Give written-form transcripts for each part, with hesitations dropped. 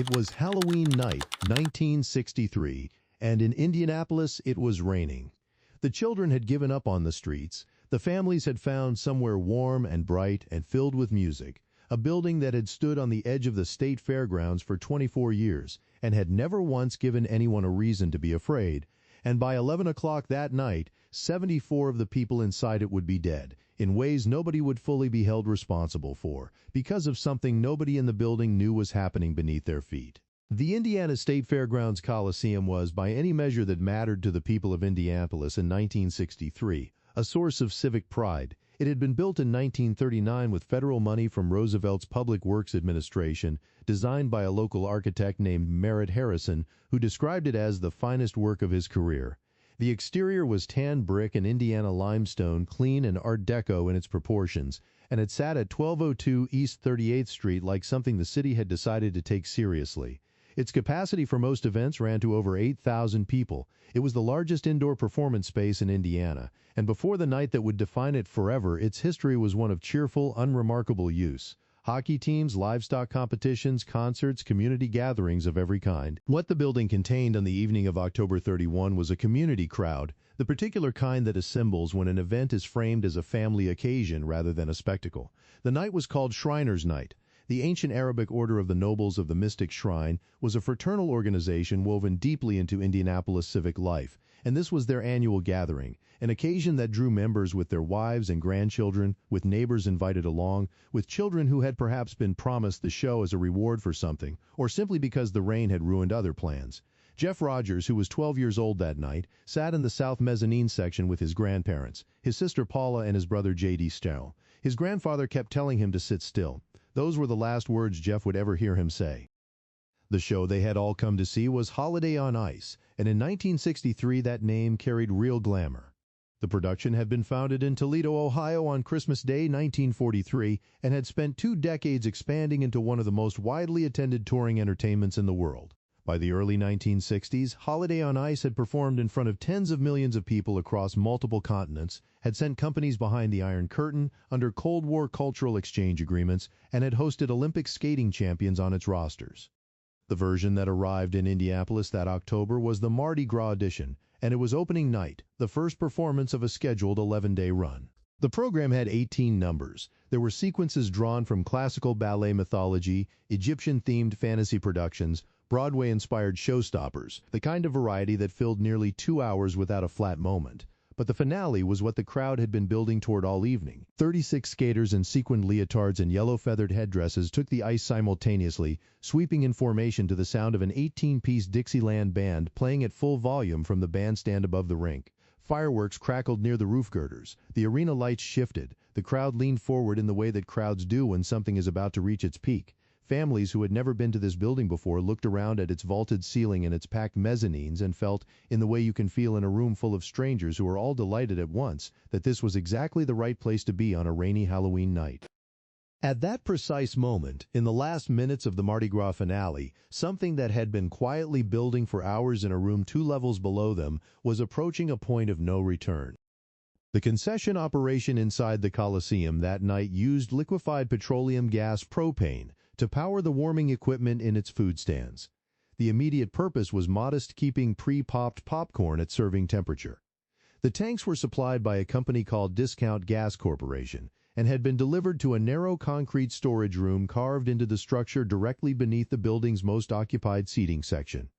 It was Halloween night, 1963, and in Indianapolis it was raining. The children had given up on the streets. The families had found somewhere warm and bright and filled with music, a building that had stood on the edge of the state fairgrounds for 24 years and had never once given anyone a reason to be afraid. And by 11 o'clock that night, 74 of the people inside it would be dead, in ways nobody would fully be held responsible for, because of something nobody in the building knew was happening beneath their feet. The Indiana State Fairgrounds Coliseum was, by any measure that mattered to the people of Indianapolis in 1963, a source of civic pride. It had been built in 1939 with federal money from Roosevelt's Public Works Administration, designed by a local architect named Merritt Harrison, who described it as the finest work of his career. The exterior was tan brick and Indiana limestone, clean and Art Deco in its proportions, and it sat at 1202 East 38th Street like something the city had decided to take seriously. Its capacity for most events ran to over 8,000 people. It was the largest indoor performance space in Indiana, and before the night that would define it forever, its history was one of cheerful, unremarkable use. Hockey teams, livestock competitions, concerts, community gatherings of every kind. What the building contained on the evening of October 31 was a community crowd, the particular kind that assembles when an event is framed as a family occasion rather than a spectacle. The night was called Shriners' Night. The ancient Arabic order of the Nobles of the Mystic Shrine was a fraternal organization woven deeply into Indianapolis civic life, and this was their annual gathering, an occasion that drew members with their wives and grandchildren, with neighbors invited along, with children who had perhaps been promised the show as a reward for something, or simply because the rain had ruined other plans. Jeff Rogers, who was 12 years old that night, sat in the south mezzanine section with his grandparents, his sister Paula and his brother J.D. Stell. His grandfather kept telling him to sit still. Those were the last words Jeff would ever hear him say. The show they had all come to see was Holiday on Ice, and in 1963 that name carried real glamour. The production had been founded in Toledo, Ohio on Christmas Day 1943 and had spent 2 decades expanding into one of the most widely attended touring entertainments in the world. By the early 1960s, Holiday on Ice had performed in front of tens of millions of people across multiple continents, had sent companies behind the Iron Curtain under Cold War cultural exchange agreements, and had hosted Olympic skating champions on its rosters. The version that arrived in Indianapolis that October was the Mardi Gras edition, and it was opening night, the first performance of a scheduled 11-day run. The program had 18 numbers. There were sequences drawn from classical ballet mythology, Egyptian-themed fantasy productions, Broadway-inspired showstoppers, the kind of variety that filled nearly 2 hours without a flat moment. But the finale was what the crowd had been building toward all evening. 36 skaters in sequined leotards and yellow-feathered headdresses took the ice simultaneously, sweeping in formation to the sound of an 18-piece Dixieland band playing at full volume from the bandstand above the rink. Fireworks crackled near the roof girders. The arena lights shifted. The crowd leaned forward in the way that crowds do when something is about to reach its peak. Families who had never been to this building before looked around at its vaulted ceiling and its packed mezzanines and felt, in the way you can feel in a room full of strangers who are all delighted at once, that this was exactly the right place to be on a rainy Halloween night. At that precise moment, in the last minutes of the Mardi Gras finale, something that had been quietly building for hours in a room 2 levels below them was approaching a point of no return. The concession operation inside the Coliseum that night used liquefied petroleum gas propane to power the warming equipment in its food stands. The immediate purpose was modest, keeping pre-popped popcorn at serving temperature. The tanks were supplied by a company called Discount Gas Corporation and had been delivered to a narrow concrete storage room carved into the structure directly beneath the building's most occupied seating section.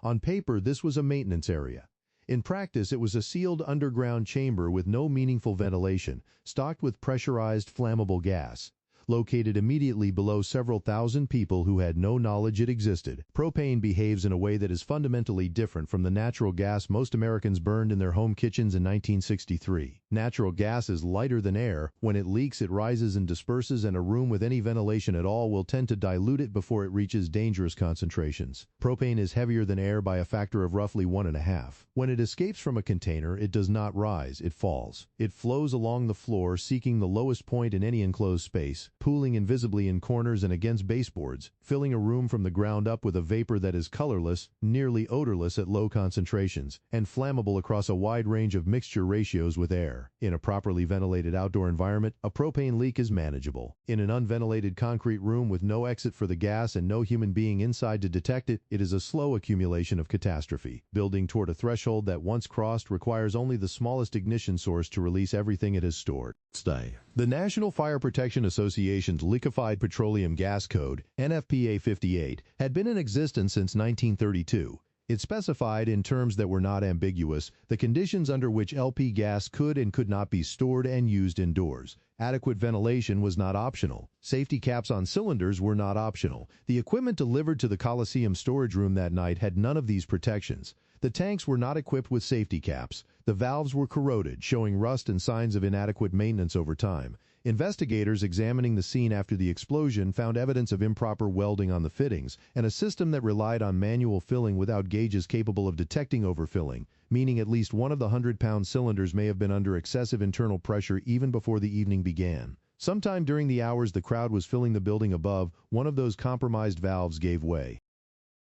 On paper, this was a maintenance area. In practice, it was a sealed underground chamber with no meaningful ventilation, stocked with pressurized flammable gas. Located immediately below several thousand people who had no knowledge it existed, propane behaves in a way that is fundamentally different from the natural gas most Americans burned in their home kitchens in 1963. Natural gas is lighter than air. When it leaks, it rises and disperses, and a room with any ventilation at all will tend to dilute it before it reaches dangerous concentrations. Propane is heavier than air by a factor of roughly 1.5. When it escapes from a container, it does not rise, it falls. It flows along the floor, seeking the lowest point in any enclosed space, pooling invisibly in corners and against baseboards, filling a room from the ground up with a vapor that is colorless, nearly odorless at low concentrations, and flammable across a wide range of mixture ratios with air. air. In a properly ventilated outdoor environment, a propane leak is manageable. In an unventilated concrete room with no exit for the gas and no human being inside to detect it, it is a slow accumulation of catastrophe. Building toward a threshold that once crossed requires only the smallest ignition source to release everything it has stored. Stay. The National Fire Protection Association's Liquefied Petroleum Gas Code, NFPA 58, had been in existence since 1932. It specified, in terms that were not ambiguous, the conditions under which LP gas could and could not be stored and used indoors. Adequate ventilation was not optional. Safety caps on cylinders were not optional. The equipment delivered to the Coliseum storage room that night had none of these protections. The tanks were not equipped with safety caps. The valves were corroded, showing rust and signs of inadequate maintenance over time. Investigators examining the scene after the explosion found evidence of improper welding on the fittings and a system that relied on manual filling without gauges capable of detecting overfilling, meaning at least one of the 100-pound cylinders may have been under excessive internal pressure even before the evening began. Sometime during the hours the crowd was filling the building above, one of those compromised valves gave way.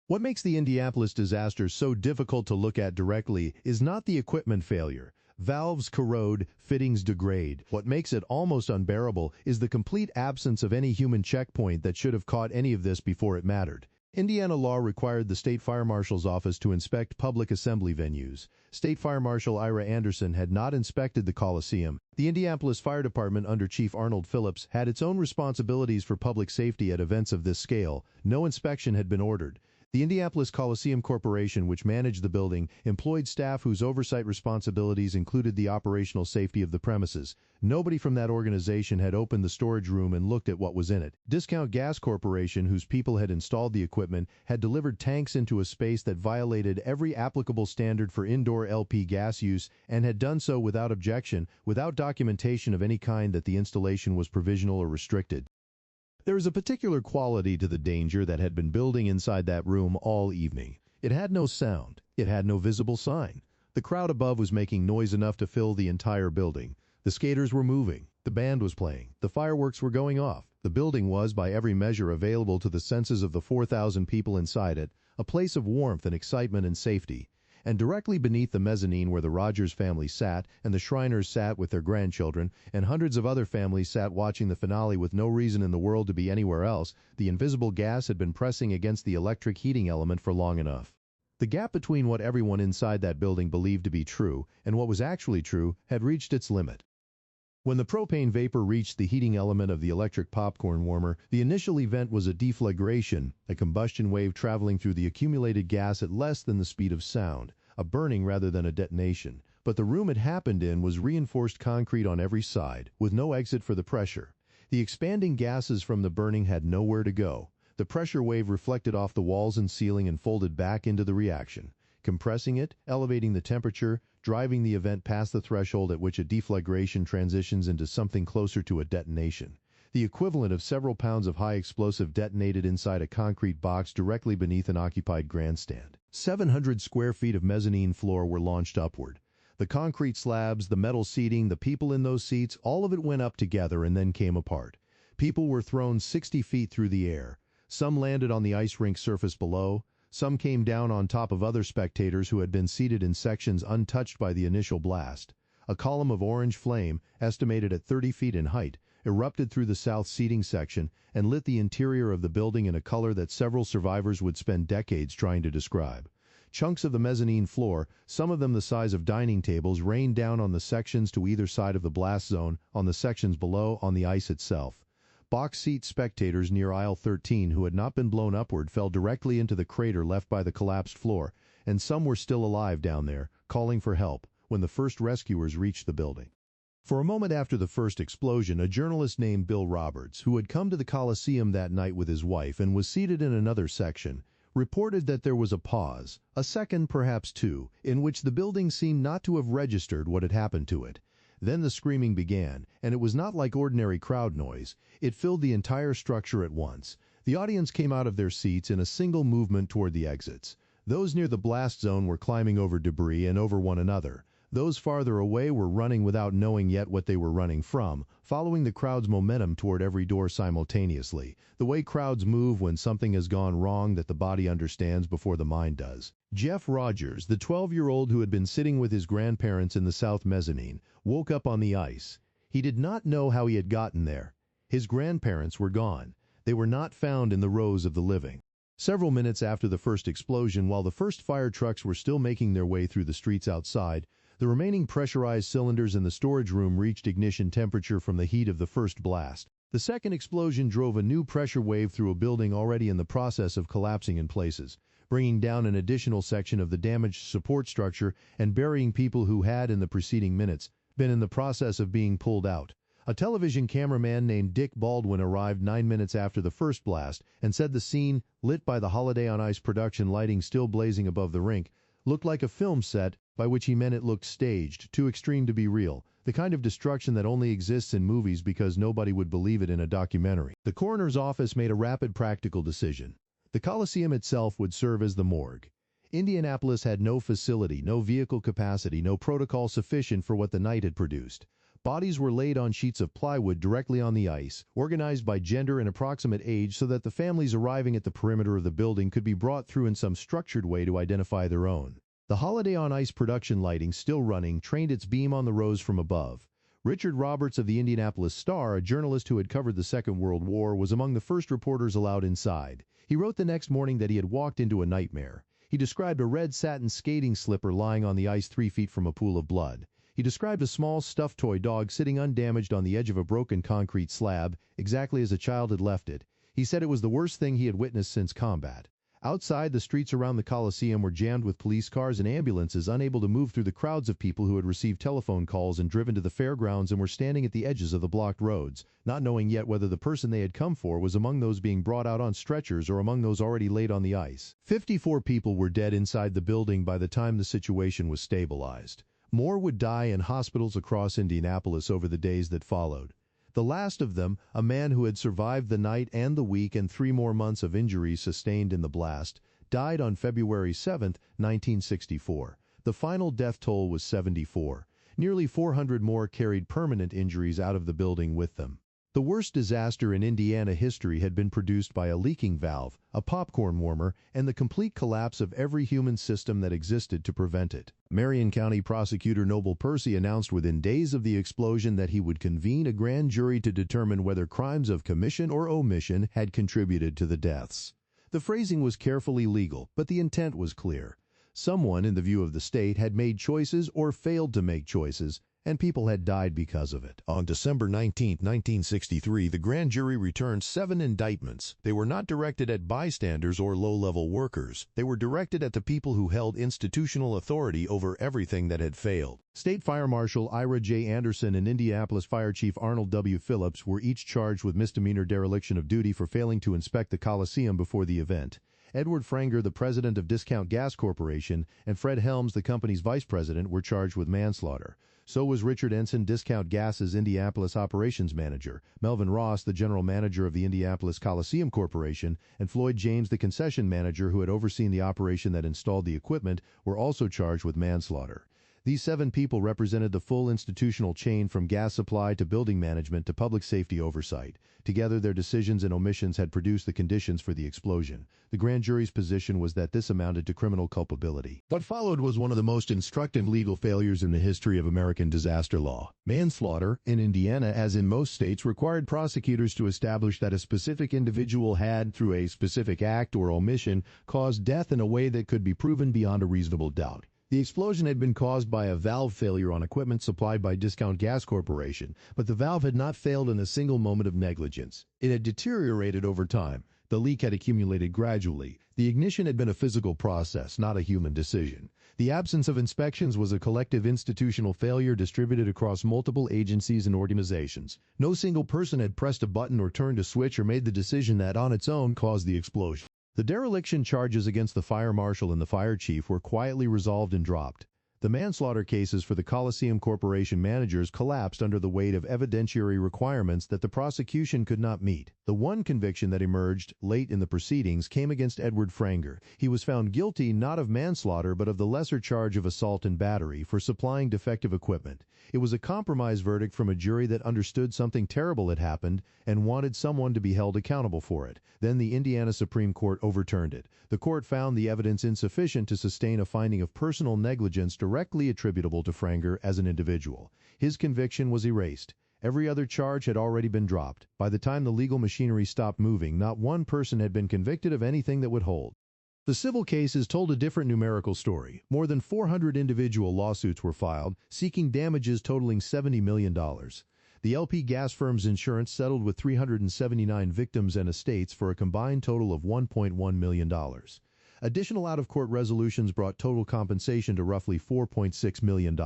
What makes the Indianapolis disaster so difficult to look at directly is not the equipment failure. Valves corrode, fittings degrade. What makes it almost unbearable is the complete absence of any human checkpoint that should have caught any of this before it mattered. Indiana law required the State Fire Marshal's office to inspect public assembly venues. State Fire Marshal Ira Anderson had not inspected the Coliseum. The Indianapolis Fire Department under Chief Arnold Phillips had its own responsibilities for public safety at events of this scale. No inspection had been ordered. The Indianapolis Coliseum Corporation, which managed the building, employed staff whose oversight responsibilities included the operational safety of the premises. Nobody from that organization had opened the storage room and looked at what was in it. Discount Gas Corporation, whose people had installed the equipment, had delivered tanks into a space that violated every applicable standard for indoor LP gas use and had done so without objection, without documentation of any kind that the installation was provisional or restricted. There is a particular quality to the danger that had been building inside that room all evening. It had no sound. It had no visible sign. The crowd above was making noise enough to fill the entire building. The skaters were moving. The band was playing. The fireworks were going off. The building was, by every measure available to the senses of the 4,000 people inside it, a place of warmth and excitement and safety. And directly beneath the mezzanine where the Rogers family sat, and the Shriners sat with their grandchildren, and hundreds of other families sat watching the finale with no reason in the world to be anywhere else, the invisible gas had been pressing against the electric heating element for long enough. The gap between what everyone inside that building believed to be true and what was actually true had reached its limit. When the propane vapor reached the heating element of the electric popcorn warmer, the initial event was a deflagration, a combustion wave traveling through the accumulated gas at less than the speed of sound, a burning rather than a detonation. But the room it happened in was reinforced concrete on every side, with no exit for the pressure. The expanding gases from the burning had nowhere to go. The pressure wave reflected off the walls and ceiling and folded back into the reaction, compressing it, elevating the temperature, driving the event past the threshold at which a deflagration transitions into something closer to a detonation. The equivalent of several pounds of high explosive detonated inside a concrete box directly beneath an occupied grandstand. 700 square feet of mezzanine floor were launched upward. The concrete slabs, the metal seating, the people in those seats, all of it went up together and then came apart. People were thrown 60 feet through the air. Some landed on the ice rink surface below. Some came down on top of other spectators who had been seated in sections untouched by the initial blast. A column of orange flame, estimated at 30 feet in height, erupted through the south seating section and lit the interior of the building in a color that several survivors would spend decades trying to describe. Chunks of the mezzanine floor, some of them the size of dining tables, rained down on the sections to either side of the blast zone, on the sections below, on the ice itself. Box seat spectators near aisle 13 who had not been blown upward fell directly into the crater left by the collapsed floor, and some were still alive down there, calling for help, when the first rescuers reached the building. For a moment after the first explosion, a journalist named Bill Roberts, who had come to the Coliseum that night with his wife and was seated in another section, reported that there was a pause, a second, perhaps two, in which the building seemed not to have registered what had happened to it. Then the screaming began, and it was not like ordinary crowd noise. It filled the entire structure at once. The audience came out of their seats in a single movement toward the exits. Those near the blast zone were climbing over debris and over one another. Those farther away were running without knowing yet what they were running from, following the crowd's momentum toward every door simultaneously, the way crowds move when something has gone wrong that the body understands before the mind does. Jeff Rogers, the 12-year-old who had been sitting with his grandparents in the south mezzanine, woke up on the ice. He did not know how he had gotten there. His grandparents were gone. They were not found in the rows of the living. Several minutes after the first explosion, while the first fire trucks were still making their way through the streets outside, the remaining pressurized cylinders in the storage room reached ignition temperature from the heat of the first blast. The second explosion drove a new pressure wave through a building already in the process of collapsing in places, bringing down an additional section of the damaged support structure and burying people who had, in the preceding minutes, been in the process of being pulled out. A television cameraman named Dick Baldwin arrived 9 minutes after the first blast and said the scene, lit by the Holiday on Ice production lighting still blazing above the rink, looked like a film set, by which he meant it looked staged, too extreme to be real, the kind of destruction that only exists in movies because nobody would believe it in a documentary. The coroner's office made a rapid practical decision. The Coliseum itself would serve as the morgue. Indianapolis had no facility, no vehicle capacity, no protocol sufficient for what the night had produced. Bodies were laid on sheets of plywood directly on the ice, organized by gender and approximate age so that the families arriving at the perimeter of the building could be brought through in some structured way to identify their own. The Holiday on Ice production lighting, still running, trained its beam on the rows from above. Richard Roberts of the Indianapolis Star, a journalist who had covered the Second World War, was among the first reporters allowed inside. He wrote the next morning that he had walked into a nightmare. He described a red satin skating slipper lying on the ice 3 feet from a pool of blood. He described a small stuffed toy dog sitting undamaged on the edge of a broken concrete slab, exactly as a child had left it. He said it was the worst thing he had witnessed since combat. Outside, the streets around the Coliseum were jammed with police cars and ambulances unable to move through the crowds of people who had received telephone calls and driven to the fairgrounds and were standing at the edges of the blocked roads, not knowing yet whether the person they had come for was among those being brought out on stretchers or among those already laid on the ice. 54 people were dead inside the building by the time the situation was stabilized. More would die in hospitals across Indianapolis over the days that followed. The last of them, a man who had survived the night and the week and 3 more months of injuries sustained in the blast, died on February 7, 1964. The final death toll was 74. Nearly 400 more carried permanent injuries out of the building with them. The worst disaster in Indiana history had been produced by a leaking valve, a popcorn warmer, and the complete collapse of every human system that existed to prevent it. Marion County Prosecutor Noble Percy announced within days of the explosion that he would convene a grand jury to determine whether crimes of commission or omission had contributed to the deaths. The phrasing was carefully legal, but the intent was clear. Someone, in the view of the state, had made choices or failed to make choices, and people had died because of it. On December 19, 1963, the grand jury returned 7 indictments. They were not directed at bystanders or low-level workers. They were directed at the people who held institutional authority over everything that had failed. State Fire Marshal Ira J. Anderson and Indianapolis Fire Chief Arnold W. Phillips were each charged with misdemeanor dereliction of duty for failing to inspect the Coliseum before the event. Edward Franger, the president of Discount Gas Corporation, and Fred Helms, the company's vice president, were charged with manslaughter. So was Richard Ensign, Discount Gas's Indianapolis operations manager, Melvin Ross, the general manager of the Indianapolis Coliseum Corporation, and Floyd James, the concession manager who had overseen the operation that installed the equipment, were also charged with manslaughter. These 7 people represented the full institutional chain from gas supply to building management to public safety oversight. Together, their decisions and omissions had produced the conditions for the explosion. The grand jury's position was that this amounted to criminal culpability. What followed was one of the most instructive legal failures in the history of American disaster law. Manslaughter, in Indiana as in most states, required prosecutors to establish that a specific individual had, through a specific act or omission, caused death in a way that could be proven beyond a reasonable doubt. The explosion had been caused by a valve failure on equipment supplied by Discount Gas Corporation, but the valve had not failed in a single moment of negligence. It had deteriorated over time. The leak had accumulated gradually. The ignition had been a physical process, not a human decision. The absence of inspections was a collective institutional failure distributed across multiple agencies and organizations. No single person had pressed a button or turned a switch or made the decision that on its own caused the explosion. The dereliction charges against the fire marshal and the fire chief were quietly resolved and dropped. The manslaughter cases for the Coliseum Corporation managers collapsed under the weight of evidentiary requirements that the prosecution could not meet. The one conviction that emerged late in the proceedings came against Edward Franger. He was found guilty not of manslaughter but of the lesser charge of assault and battery for supplying defective equipment. It was a compromise verdict from a jury that understood something terrible had happened and wanted someone to be held accountable for it. Then the Indiana Supreme Court overturned it. The court found the evidence insufficient to sustain a finding of personal negligence directly attributable to Franger as an individual. His conviction was erased. Every other charge had already been dropped. By the time the legal machinery stopped moving, not one person had been convicted of anything that would hold. The civil cases told a different numerical story. More than 400 individual lawsuits were filed, seeking damages totaling $70 million. The LP gas firm's insurance settled with 379 victims and estates for a combined total of $1.1 million. Additional out-of-court resolutions brought total compensation to roughly $4.6 million.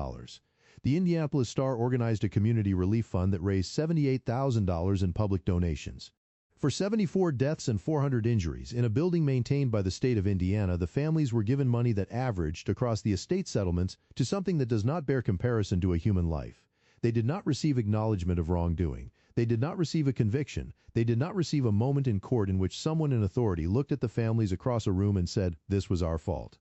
The Indianapolis Star organized a community relief fund that raised $78,000 in public donations. For 74 deaths and 400 injuries in a building maintained by the state of Indiana, the families were given money that averaged across the estate settlements to something that does not bear comparison to a human life. They did not receive acknowledgement of wrongdoing. They did not receive a conviction. They did not receive a moment in court in which someone in authority looked at the families across a room and said, "This was our fault."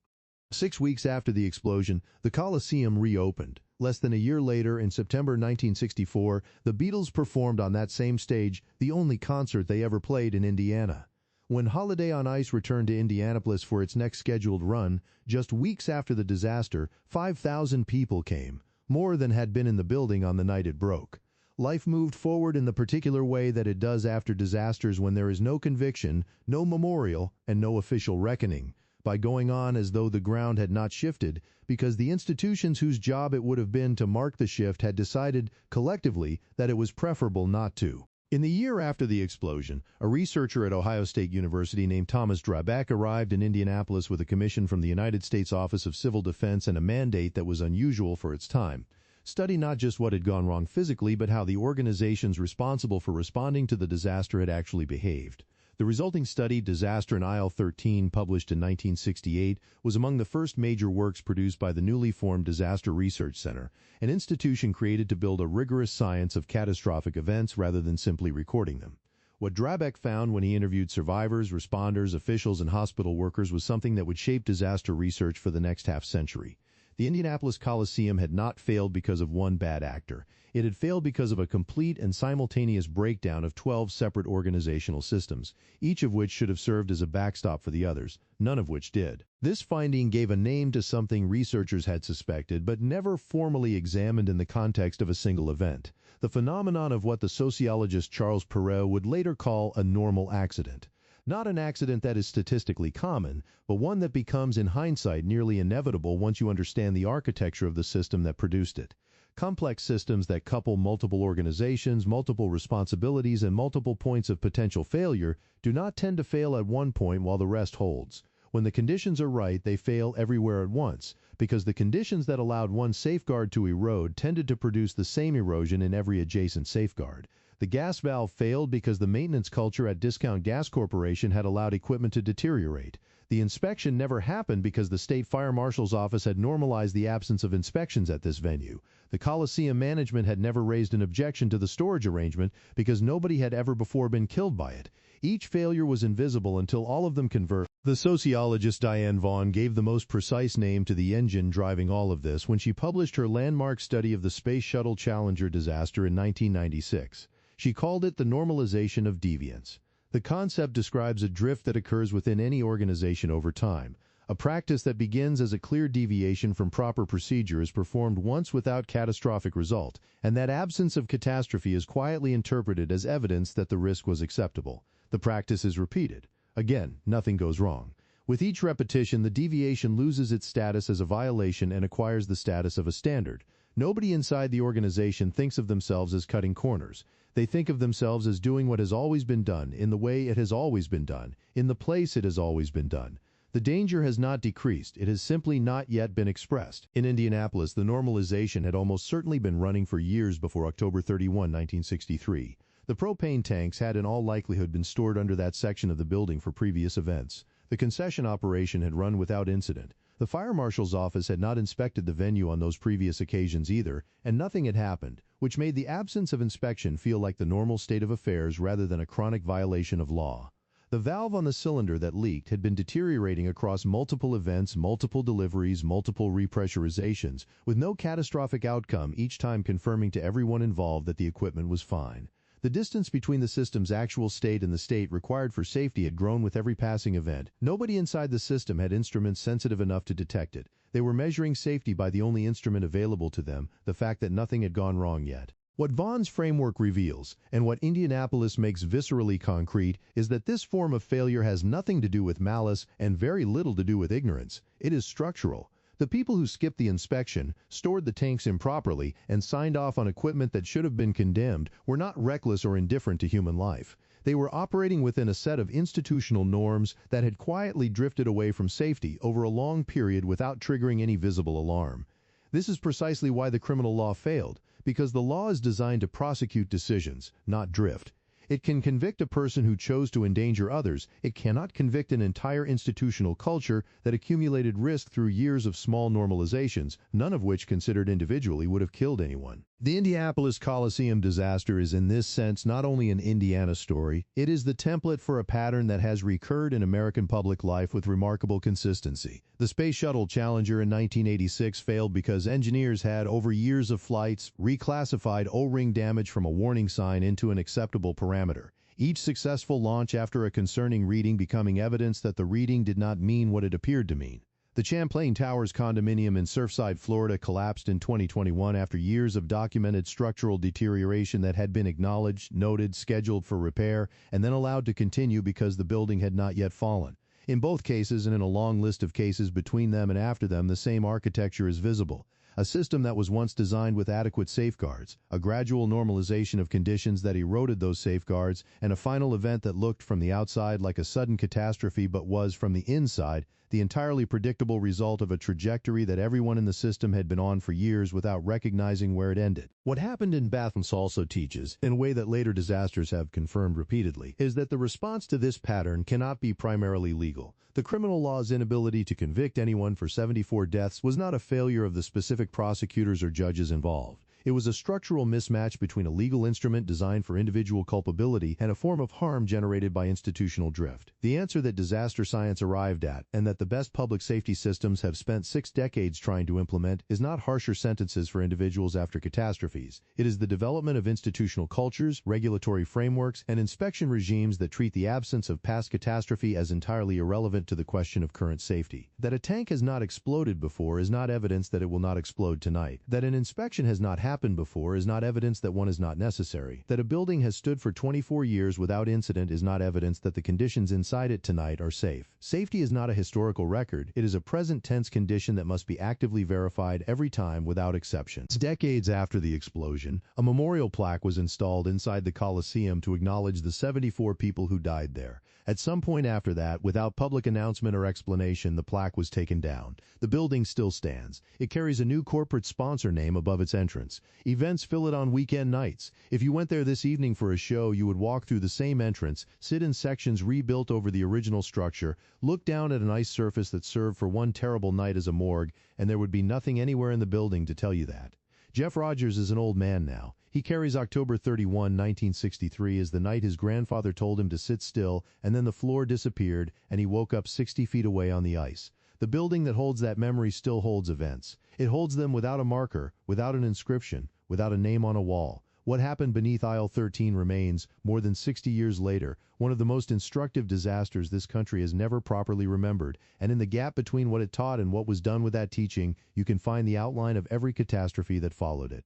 6 weeks after the explosion, the Coliseum reopened. Less than a year later, in September 1964, the Beatles performed on that same stage, the only concert they ever played in Indiana. When Holiday on Ice returned to Indianapolis for its next scheduled run, just weeks after the disaster, 5,000 people came, more than had been in the building on the night it broke. Life moved forward in the particular way that it does after disasters when there is no conviction, no memorial, and no official reckoning, by going on as though the ground had not shifted, because the institutions whose job it would have been to mark the shift had decided, collectively, that it was preferable not to. In the year after the explosion, a researcher at Ohio State University named Thomas Drabeck arrived in Indianapolis with a commission from the United States Office of Civil Defense and a mandate that was unusual for its time. Study not just what had gone wrong physically, but how the organizations responsible for responding to the disaster had actually behaved. The resulting study, Disaster in Aisle 13, published in 1968, was among the first major works produced by the newly formed Disaster Research Center, an institution created to build a rigorous science of catastrophic events rather than simply recording them. What Drabeck found when he interviewed survivors, responders, officials, and hospital workers was something that would shape disaster research for the next half-century. The Indianapolis Coliseum had not failed because of one bad actor. It had failed because of a complete and simultaneous breakdown of 12 separate organizational systems, each of which should have served as a backstop for the others, none of which did. This finding gave a name to something researchers had suspected but never formally examined in the context of a single event, the phenomenon of what the sociologist Charles Perrow would later call a normal accident. Not an accident that is statistically common, but one that becomes in hindsight nearly inevitable once you understand the architecture of the system that produced it. Complex systems that couple multiple organizations, multiple responsibilities, and multiple points of potential failure do not tend to fail at one point while the rest holds. When the conditions are right, they fail everywhere at once, because the conditions that allowed one safeguard to erode tended to produce the same erosion in every adjacent safeguard. The gas valve failed because the maintenance culture at Discount Gas Corporation had allowed equipment to deteriorate. The inspection never happened because the state fire marshal's office had normalized the absence of inspections at this venue. The Coliseum management had never raised an objection to the storage arrangement because nobody had ever before been killed by it. Each failure was invisible until all of them converged. The sociologist Diane Vaughan gave the most precise name to the engine driving all of this when she published her landmark study of the Space Shuttle Challenger disaster in 1996. She called it the normalization of deviance. The concept describes a drift that occurs within any organization over time. A practice that begins as a clear deviation from proper procedure is performed once without catastrophic result, and that absence of catastrophe is quietly interpreted as evidence that the risk was acceptable. The practice is repeated. Again, nothing goes wrong. With each repetition, the deviation loses its status as a violation and acquires the status of a standard. Nobody inside the organization thinks of themselves as cutting corners. They think of themselves as doing what has always been done, in the way it has always been done, in the place it has always been done. The danger has not decreased, it has simply not yet been expressed. In Indianapolis, the normalization had almost certainly been running for years before October 31, 1963. The propane tanks had in all likelihood been stored under that section of the building for previous events. The concession operation had run without incident. The fire marshal's office had not inspected the venue on those previous occasions either, and nothing had happened, which made the absence of inspection feel like the normal state of affairs rather than a chronic violation of law. The valve on the cylinder that leaked had been deteriorating across multiple events, multiple deliveries, multiple repressurizations, with no catastrophic outcome each time confirming to everyone involved that the equipment was fine. The distance between the system's actual state and the state required for safety had grown with every passing event. Nobody inside the system had instruments sensitive enough to detect it. They were measuring safety by the only instrument available to them, the fact that nothing had gone wrong yet. What Vaughn's framework reveals, and what Indianapolis makes viscerally concrete, is that this form of failure has nothing to do with malice and very little to do with ignorance. It is structural. The people who skipped the inspection, stored the tanks improperly, and signed off on equipment that should have been condemned were not reckless or indifferent to human life. They were operating within a set of institutional norms that had quietly drifted away from safety over a long period without triggering any visible alarm. This is precisely why the criminal law failed, because the law is designed to prosecute decisions, not drift. It can convict a person who chose to endanger others. It cannot convict an entire institutional culture that accumulated risk through years of small normalizations, none of which considered individually would have killed anyone. The Indianapolis Coliseum disaster is in this sense not only an Indiana story, it is the template for a pattern that has recurred in American public life with remarkable consistency. The Space Shuttle Challenger in 1986 failed because engineers had, over years of flights, reclassified O-ring damage from a warning sign into an acceptable parameter. Each successful launch after a concerning reading becoming evidence that the reading did not mean what it appeared to mean. The Champlain Towers condominium in Surfside, Florida collapsed in 2021 after years of documented structural deterioration that had been acknowledged, noted, scheduled for repair, and then allowed to continue because the building had not yet fallen. In both cases, and in a long list of cases between them and after them, the same architecture is visible. A system that was once designed with adequate safeguards, a gradual normalization of conditions that eroded those safeguards, and a final event that looked from the outside like a sudden catastrophe but was, from the inside, the entirely predictable result of a trajectory that everyone in the system had been on for years without recognizing where it ended. What happened in Bathurst also teaches, in a way that later disasters have confirmed repeatedly, is that the response to this pattern cannot be primarily legal. The criminal law's inability to convict anyone for 74 deaths was not a failure of the specific prosecutors or judges involved. It was a structural mismatch between a legal instrument designed for individual culpability and a form of harm generated by institutional drift. The answer that disaster science arrived at, and that the best public safety systems have spent 6 decades trying to implement, is not harsher sentences for individuals after catastrophes. It is the development of institutional cultures, regulatory frameworks, and inspection regimes that treat the absence of past catastrophe as entirely irrelevant to the question of current safety. That a tank has not exploded before is not evidence that it will not explode tonight. That an inspection has not happened before is not evidence that one is not necessary. That a building has stood for 24 years without incident is not evidence that the conditions inside it tonight are safe. Safety is not a historical record. It is a present tense condition that must be actively verified every time without exception. Decades after the explosion, a memorial plaque was installed inside the Coliseum to acknowledge the 74 people who died there. At some point after that, without public announcement or explanation, the plaque was taken down. The building still stands. It carries a new corporate sponsor name above its entrance. Events fill it on weekend nights. If you went there this evening for a show, you would walk through the same entrance, sit in sections rebuilt over the original structure, look down at an ice surface that served for one terrible night as a morgue, and there would be nothing anywhere in the building to tell you that. Jeff Rogers is an old man now. He carries October 31, 1963 as the night his grandfather told him to sit still, and then the floor disappeared, and he woke up 60 feet away on the ice. The building that holds that memory still holds events. It holds them without a marker, without an inscription, without a name on a wall. What happened beneath aisle 13 remains, more than 60 years later, one of the most instructive disasters this country has never properly remembered, and in the gap between what it taught and what was done with that teaching, you can find the outline of every catastrophe that followed it.